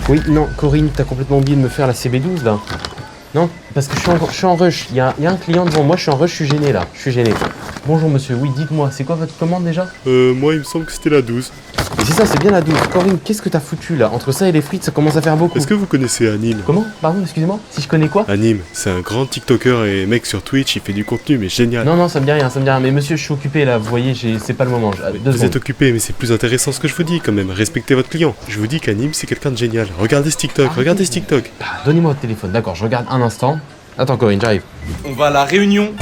Oui, non, Corinne, t'as complètement oublié de me faire la CB12 là. Non, parce que je suis en rush. Il y a un client devant moi, je suis en rush, je suis gêné là. Je suis gêné. Bonjour monsieur, oui, dites-moi, c'est quoi votre commande déjà? Moi il me semble que c'était la 12. Mais c'est ça, c'est bien la 12. Corinne, qu'est-ce que t'as foutu là? Entre ça et les frites, ça commence à faire beaucoup. Est-ce que vous connaissez Anime? Comment? Pardon, excusez-moi? Si je connais quoi? Anime, c'est un grand TikToker et mec sur Twitch, il fait du contenu mais génial. Non, ça me dit rien, ça me dit rien. Mais monsieur, je suis occupé là, vous voyez, c'est pas le moment. Vous êtes occupé, mais c'est plus intéressant ce que je vous dis quand même. Respectez votre client. Je vous dis qu'Anime c'est quelqu'un de génial. Regardez ce TikTok, regardez ce TikTok. Donnez-moi votre téléphone, d'accord, je regarde un instant. Attends Corinne, j'arrive. On va à la réunion.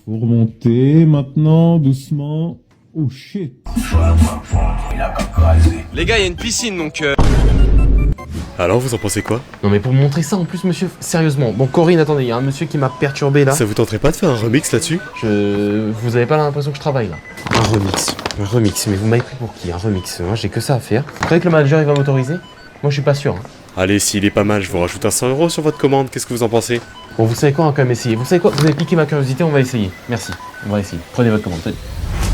Vous remontez maintenant, doucement. Oh shit. Les gars, il y a une piscine donc. Alors vous en pensez quoi? Non mais pour me montrer ça en plus monsieur, sérieusement. Bon Corinne, attendez, il y a un monsieur qui m'a perturbé là. Ça vous tenterait pas de faire un remix là-dessus? Vous avez pas l'impression que je travaille là? Un remix, mais vous m'avez pris pour qui? Un remix, moi j'ai que ça à faire. Vous croyez que le manager il va m'autoriser? Moi je suis pas sûr. Hein. Allez, s'il est pas mal, je vous rajoute un 100 € sur votre commande, qu'est-ce que vous en pensez? Bon vous savez quoi, on va quand même essayer. Vous savez quoi, vous avez piqué ma curiosité, on va essayer. Merci, on va essayer. Prenez votre commande, tenez.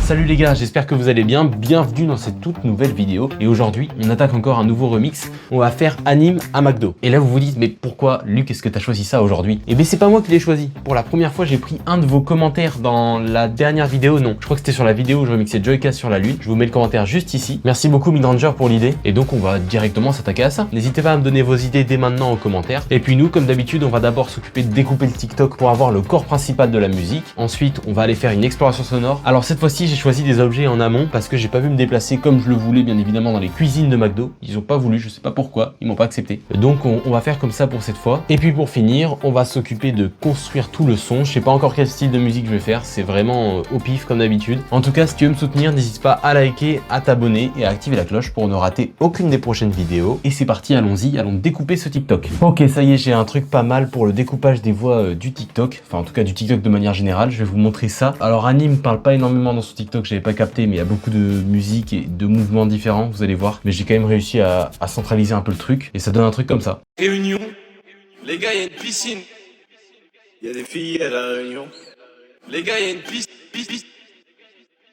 Salut les gars, j'espère que vous allez bien, bienvenue dans cette toute nouvelle vidéo. Et aujourd'hui, on attaque encore un nouveau remix, on va faire Anime à McDo. Et là vous vous dites, mais pourquoi Luc, est-ce que t'as choisi ça aujourd'hui? Eh bien c'est pas moi qui l'ai choisi. Pour la première fois, j'ai pris un de vos commentaires dans la dernière vidéo, non, je crois que c'était sur la vidéo où je remixais Joyka sur la lune. Je vous mets le commentaire juste ici. Merci beaucoup Midranger pour l'idée. Et donc on va directement s'attaquer à ça. N'hésitez pas à me donner vos idées dès maintenant en commentaire. Et puis nous, comme d'habitude, on va d'abord s'occuper de découper le TikTok pour avoir le corps principal de la musique. Ensuite, on va aller faire une exploration sonore. Alors cette fois-ci, j'ai choisi des objets en amont parce que j'ai pas pu me déplacer comme je le voulais bien évidemment dans les cuisines de McDo. Ils ont pas voulu, je sais pas pourquoi, ils m'ont pas accepté. Donc on va faire comme ça pour cette fois. Et puis pour finir, on va s'occuper de construire tout le son. Je sais pas encore quel style de musique je vais faire, c'est vraiment au pif comme d'habitude. En tout cas, si tu veux me soutenir, n'hésite pas à liker, à t'abonner et à activer la cloche pour ne rater aucune des prochaines vidéos. Et c'est parti, allons-y, allons découper ce TikTok. Ok, ça y est, j'ai un truc pas mal pour le découpage des voix du TikTok. Enfin en tout cas du TikTok de manière générale, je vais vous montrer ça. Alors Anime parle pas énormément dans son TikTok, j'avais pas capté, mais il y a beaucoup de musique et de mouvements différents, vous allez voir. Mais j'ai quand même réussi à centraliser un peu le truc et ça donne un truc comme ça. Réunion. Les gars, il y a une piscine. Il y a des filles à la réunion. Les gars, il y a une piste.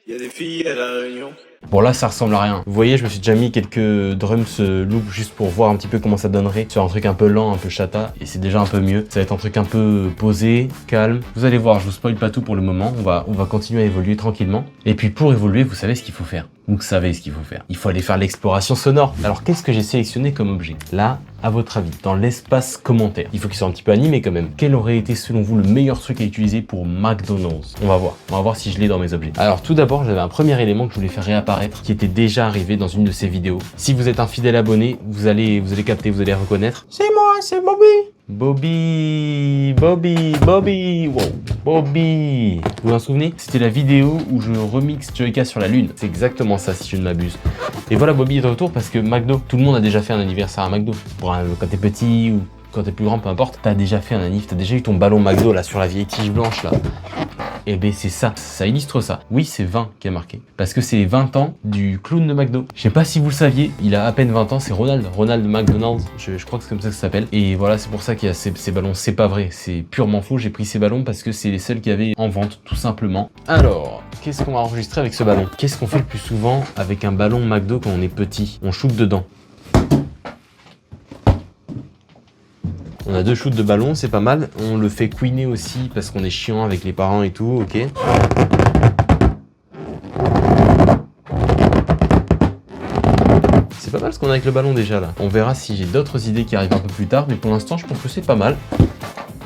Il y a des filles à la réunion. Bon là ça ressemble à rien. Vous voyez, je me suis déjà mis quelques drums loop juste pour voir un petit peu comment ça donnerait sur un truc un peu lent, un peu chata, et c'est déjà un peu mieux. Ça va être un truc un peu posé, calme. Vous allez voir, je vous spoil pas tout pour le moment, on va continuer à évoluer tranquillement. Et puis pour évoluer, vous savez ce qu'il faut faire. Vous savez ce qu'il faut faire. Il faut aller faire l'exploration sonore. Alors qu'est-ce que j'ai sélectionné comme objet? Là, à votre avis, dans l'espace commentaire, il faut qu'il soit un petit peu animé quand même. Quel aurait été selon vous le meilleur truc à utiliser pour McDonald's? On va voir si je l'ai dans mes objets. Alors tout d'abord, j'avais un premier élément que je voulais faire réapparaître, qui était déjà arrivé dans une de ces vidéos. Si vous êtes un fidèle abonné, vous allez capter, vous allez reconnaître. C'est moi, c'est Bobby. Bobby, wow, Bobby. Vous vous en souvenez? C'était la vidéo où je remix Joyka sur la lune. C'est exactement ça si je ne m'abuse. Et voilà, Bobby est de retour parce que McDo, tout le monde a déjà fait un anniversaire à McDo. Quand t'es petit ou quand t'es plus grand, peu importe, t'as déjà fait un anniv, t'as déjà eu ton ballon McDo là sur la vieille tige blanche là. Et ben c'est ça illustre ça. Oui, c'est 20 qui a marqué. Parce que c'est les 20 ans du clown de McDo. Je sais pas si vous le saviez, il a à peine 20 ans, c'est Ronald McDonald. Je crois que c'est comme ça que ça s'appelle. Et voilà, c'est pour ça qu'il y a ces ballons. C'est pas vrai, c'est purement faux. J'ai pris ces ballons parce que c'est les seuls qu'il y avait en vente, tout simplement. Alors, qu'est-ce qu'on va enregistrer avec ce ballon? Qu'est-ce qu'on fait le plus souvent avec un ballon McDo quand on est petit? On shoot dedans. On a 2 shoots de ballon, c'est pas mal. On le fait queener aussi parce qu'on est chiant avec les parents et tout, ok. C'est pas mal ce qu'on a avec le ballon déjà là. On verra si j'ai d'autres idées qui arrivent un peu plus tard, mais pour l'instant je pense que c'est pas mal.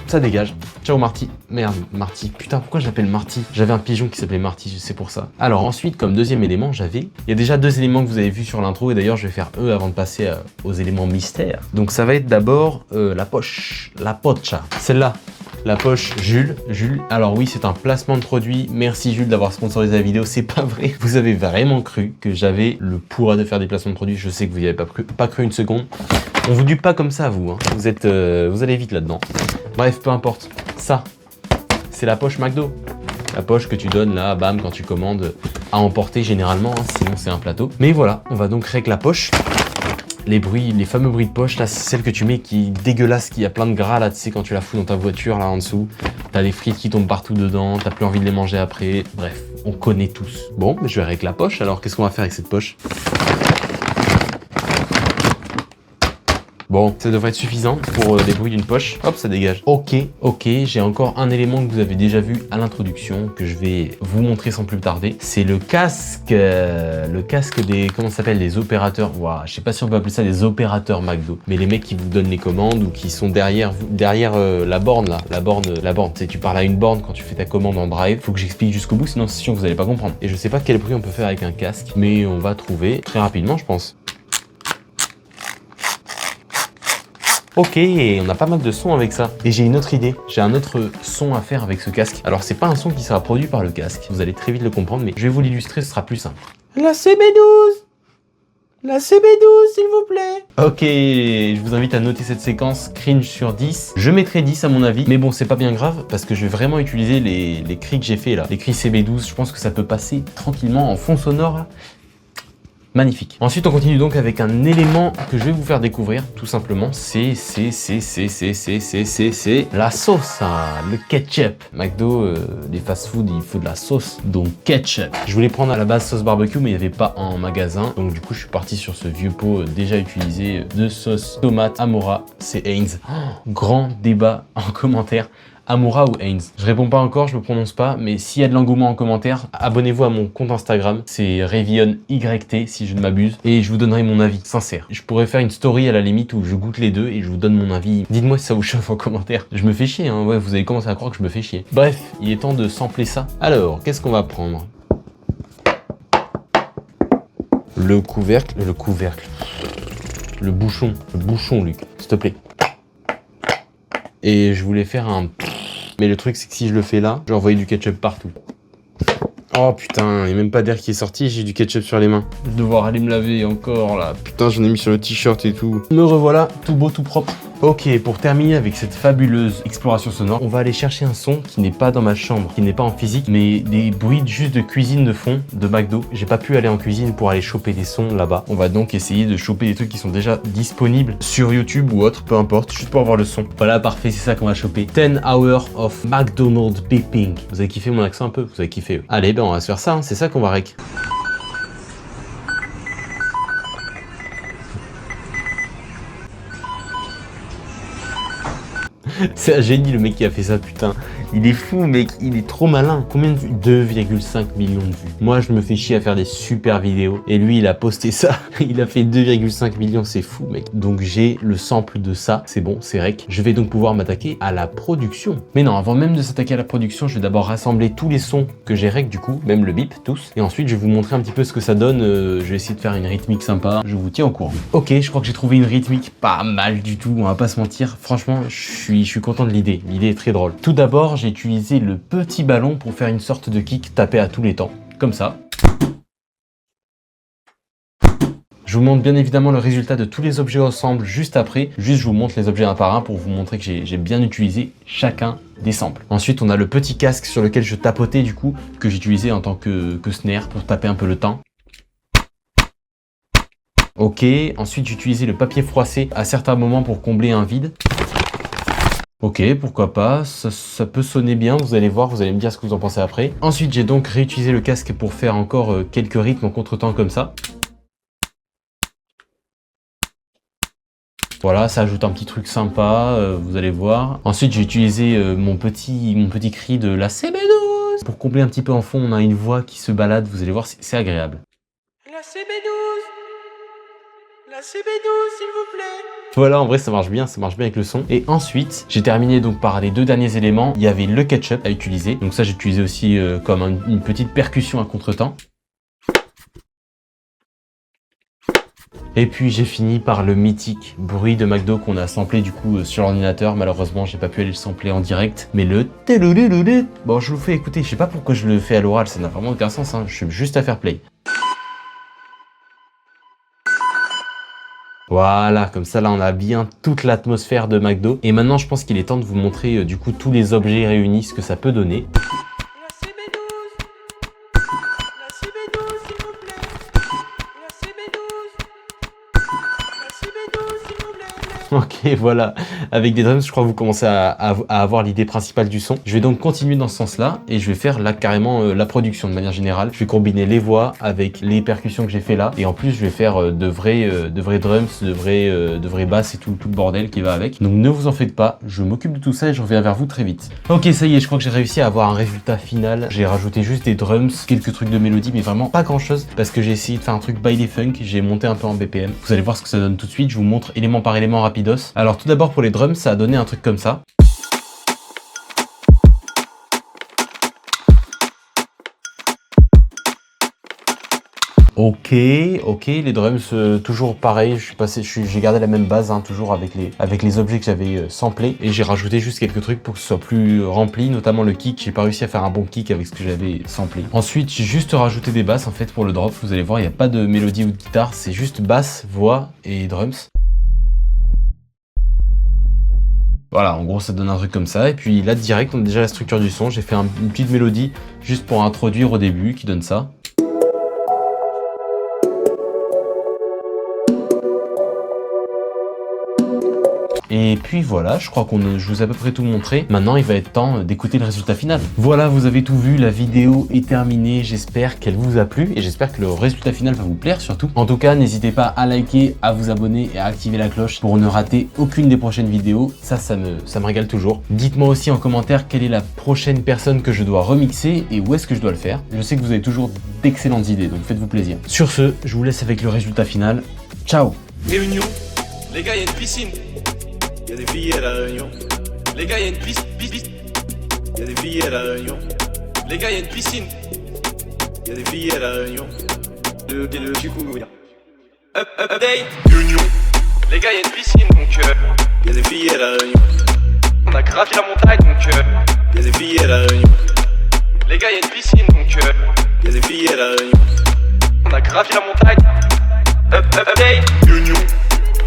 Ça dégage. Ciao Marty. Merde, Marty. Putain, pourquoi je l'appelle Marty? J'avais un pigeon qui s'appelait Marty, c'est pour ça. Alors ensuite, comme deuxième élément, il y a déjà 2 éléments que vous avez vus sur l'intro, et d'ailleurs je vais faire eux avant de passer aux éléments mystères. Donc ça va être d'abord la poche, la pocha. Celle-là. La poche Jules. Alors oui, c'est un placement de produit. Merci Jules d'avoir sponsorisé la vidéo. C'est pas vrai. Vous avez vraiment cru que j'avais le pourra de faire des placements de produits. Je sais que vous n'y avez pas cru une seconde. On vous dupe pas comme ça, vous. Hein. Vous allez vite là-dedans. Bref, peu importe. Ça, c'est la poche McDo. La poche que tu donnes là, bam, quand tu commandes à emporter généralement. Hein, sinon, c'est un plateau. Mais voilà, on va donc créer la poche. les bruits, les fameux bruits de poche, là, c'est celle que tu mets qui est dégueulasse, qui a plein de gras là, tu sais, quand tu la fous dans ta voiture là en dessous. T'as des frites qui tombent partout dedans, t'as plus envie de les manger après. Bref, on connaît tous. Bon, mais je vais avec la poche, alors qu'est-ce qu'on va faire avec cette poche? Bon, ça devrait être suffisant pour les bruits d'une poche. Hop, ça dégage. Ok, j'ai encore un élément que vous avez déjà vu à l'introduction, que je vais vous montrer sans plus tarder. C'est le casque des, comment ça s'appelle, les opérateurs. Ouah, je sais pas si on peut appeler ça des opérateurs McDo, mais les mecs qui vous donnent les commandes ou qui sont derrière la borne là, la borne, tu sais, tu parles à une borne quand tu fais ta commande en drive. Faut que j'explique jusqu'au bout, sinon c'est sûr que vous allez pas comprendre. Et je sais pas quel bruit on peut faire avec un casque, mais on va trouver très rapidement, je pense. Ok, on a pas mal de sons avec ça. Et j'ai une autre idée. J'ai un autre son à faire avec ce casque. Alors, c'est pas un son qui sera produit par le casque. Vous allez très vite le comprendre, mais je vais vous l'illustrer, ce sera plus simple. La CB12! La CB12, s'il vous plaît! Ok, je vous invite à noter cette séquence cringe sur 10. Je mettrai 10 à mon avis, mais bon, c'est pas bien grave, parce que je vais vraiment utiliser les cris que j'ai fait là. Les cris CB12, je pense que ça peut passer tranquillement en fond sonore là. Magnifique. Ensuite, on continue donc avec un élément que je vais vous faire découvrir, tout simplement. C'est la sauce, hein, le ketchup. McDo, les fast-food, il faut de la sauce, donc ketchup. Je voulais prendre à la base sauce barbecue, mais il n'y avait pas en magasin. Donc du coup, je suis parti sur ce vieux pot déjà utilisé de sauce tomate Amora, c'est Heinz. Oh, grand débat en commentaire. Amora ou Heinz? Je réponds pas encore, je me prononce pas, mais s'il y a de l'engouement en commentaire, abonnez-vous à mon compte Instagram, c'est RayvionYT si je ne m'abuse, et je vous donnerai mon avis sincère. Je pourrais faire une story à la limite où je goûte les deux et je vous donne mon avis. Dites-moi si ça vous chauffe en commentaire. Je me fais chier, hein, ouais, vous allez commencer à croire que je me fais chier. Bref, il est temps de sampler ça. Alors, qu'est-ce qu'on va prendre? Le bouchon, Luc, s'il te plaît. Et je voulais faire un... Mais le truc, c'est que si je le fais là, je vais envoyer du ketchup partout. Oh putain, il n'y a même pas d'air qui est sorti, j'ai du ketchup sur les mains. Je vais devoir aller me laver encore là. Putain, j'en ai mis sur le t-shirt et tout. Me revoilà, tout beau, tout propre. Ok, pour terminer avec cette fabuleuse exploration sonore, on va aller chercher un son qui n'est pas dans ma chambre, qui n'est pas en physique, mais des bruits juste de cuisine de fond de McDo. J'ai pas pu aller en cuisine pour aller choper des sons là-bas. On va donc essayer de choper des trucs qui sont déjà disponibles sur YouTube ou autre, peu importe, juste pour avoir le son. Voilà, parfait, c'est ça qu'on va choper. 10 hours of McDonald's beeping. Vous avez kiffé mon accent un peu? Vous avez kiffé? Allez, ben on va se faire ça, hein. C'est ça qu'on va rec. C'est un génie le mec qui a fait ça, putain. Il est fou mec, il est trop malin. Combien de vues? 2,5 millions de vues. Moi je me fais chier à faire des super vidéos. Et lui il a posté ça. Il a fait 2,5 millions, c'est fou mec. Donc j'ai le sample de ça, c'est bon, c'est rec. Je vais donc pouvoir m'attaquer à la production. Mais non, avant même de s'attaquer à la production, je vais d'abord rassembler tous les sons que j'ai rec du coup, même le bip, tous. Et ensuite je vais vous montrer un petit peu ce que ça donne. Je vais essayer de faire une rythmique sympa. Je vous tiens au courant. Ok, je crois que j'ai trouvé une rythmique pas mal du tout, on va pas se mentir. Franchement, je suis content de l'idée. L'idée est très drôle. Tout d'abord, j'ai utilisé le petit ballon pour faire une sorte de kick tapé à tous les temps. Comme ça. Je vous montre bien évidemment le résultat de tous les objets ensemble juste après. Juste, je vous montre les objets un par un pour vous montrer que j'ai bien utilisé chacun des samples. Ensuite, on a le petit casque sur lequel je tapotais du coup, que j'utilisais en tant que snare pour taper un peu le temps. Ok, ensuite j'utilisais le papier froissé à certains moments pour combler un vide. Ok, pourquoi pas, ça peut sonner bien, vous allez voir, vous allez me dire ce que vous en pensez après. Ensuite, j'ai donc réutilisé le casque pour faire encore quelques rythmes en contretemps comme ça. Voilà, ça ajoute un petit truc sympa, vous allez voir. Ensuite, j'ai utilisé mon petit cri de la CB12. Pour combler un petit peu en fond, on a une voix qui se balade, vous allez voir, c'est agréable. La CB12. La CB12, s'il vous plaît. Voilà, en vrai, ça marche bien avec le son. Et ensuite, j'ai terminé donc par les deux derniers éléments. Il y avait le ketchup à utiliser. Donc ça, j'ai utilisé aussi comme une petite percussion à contretemps. Et puis j'ai fini par le mythique bruit de McDo qu'on a samplé du coup sur l'ordinateur. Malheureusement, j'ai pas pu aller le sampler en direct. Mais le teloulouloulouloup, bon, je vous fais écouter. Je sais pas pourquoi je le fais à l'oral, ça n'a vraiment aucun sens. Hein. Je suis juste à faire play. Voilà, comme ça là on a bien toute l'atmosphère de McDo. Et maintenant je pense qu'il est temps de vous montrer du coup tous les objets réunis, ce que ça peut donner. La CB12. La CB12, s'il vous plaît. La CB12. La Ok, voilà. Avec des drums, je crois que vous commencez à avoir l'idée principale du son. Je vais donc continuer dans ce sens-là et je vais faire là carrément la production de manière générale. Je vais combiner les voix avec les percussions que j'ai fait là et en plus je vais faire de vrais drums, de vrais basses et tout le bordel qui va avec. Donc ne vous en faites pas, je m'occupe de tout ça et je reviens vers vous très vite. Ok, ça y est, je crois que j'ai réussi à avoir un résultat final. J'ai rajouté juste des drums, quelques trucs de mélodie, mais vraiment pas grand-chose parce que j'ai essayé de faire un truc by the funk. J'ai monté un peu en BPM. Vous allez voir ce que ça donne tout de suite. Je vous montre élément par élément rapidos. Alors tout d'abord pour les drums, ça a donné un truc comme ça. Ok, les drums toujours pareil, j'ai gardé la même base, hein, toujours avec les objets que j'avais samplés et j'ai rajouté juste quelques trucs pour que ce soit plus rempli, notamment le kick. J'ai pas réussi à faire un bon kick avec ce que j'avais samplé. Ensuite, j'ai juste rajouté des basses en fait pour le drop. Vous allez voir, il n'y a pas de mélodie ou de guitare, c'est juste basse, voix et drums. Voilà, en gros ça donne un truc comme ça, et puis là direct on a déjà la structure du son. J'ai fait une petite mélodie juste pour introduire au début qui donne ça. Et puis voilà, je crois je vous ai à peu près tout montré. Maintenant, il va être temps d'écouter le résultat final. Voilà, vous avez tout vu, la vidéo est terminée. J'espère qu'elle vous a plu et j'espère que le résultat final va vous plaire surtout. En tout cas, n'hésitez pas à liker, à vous abonner et à activer la cloche pour ne rater aucune des prochaines vidéos. Ça me régale toujours. Dites-moi aussi en commentaire quelle est la prochaine personne que je dois remixer et où est-ce que je dois le faire. Je sais que vous avez toujours d'excellentes idées, donc faites-vous plaisir. Sur ce, je vous laisse avec le résultat final. Ciao! Réunion, les gars, y a une piscine. Y'a des filles à la Réunion. Les gars, y'a une piste. Y'a des filles à la Réunion. Les gars, y'a une piscine. Y'a des filles à la Réunion. Le chicoutimi. Update. Réunion. Les gars, y'a une piscine donc y'a des filles à la Réunion. On a gravi la montagne donc y'a des filles à la Réunion. Les gars, y'a une piscine donc y'a des filles à la Réunion. On a gravi la montagne. Update. Réunion.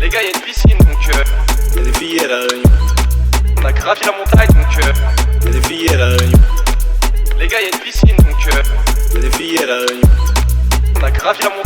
Les gars, y'a une piscine donc y'a des filles à la Réunion. On a gravi la montagne donc y'a des filles à la Réunion. Les gars, y'a une piscine donc y'a des filles à la Réunion. On a gravi la montagne.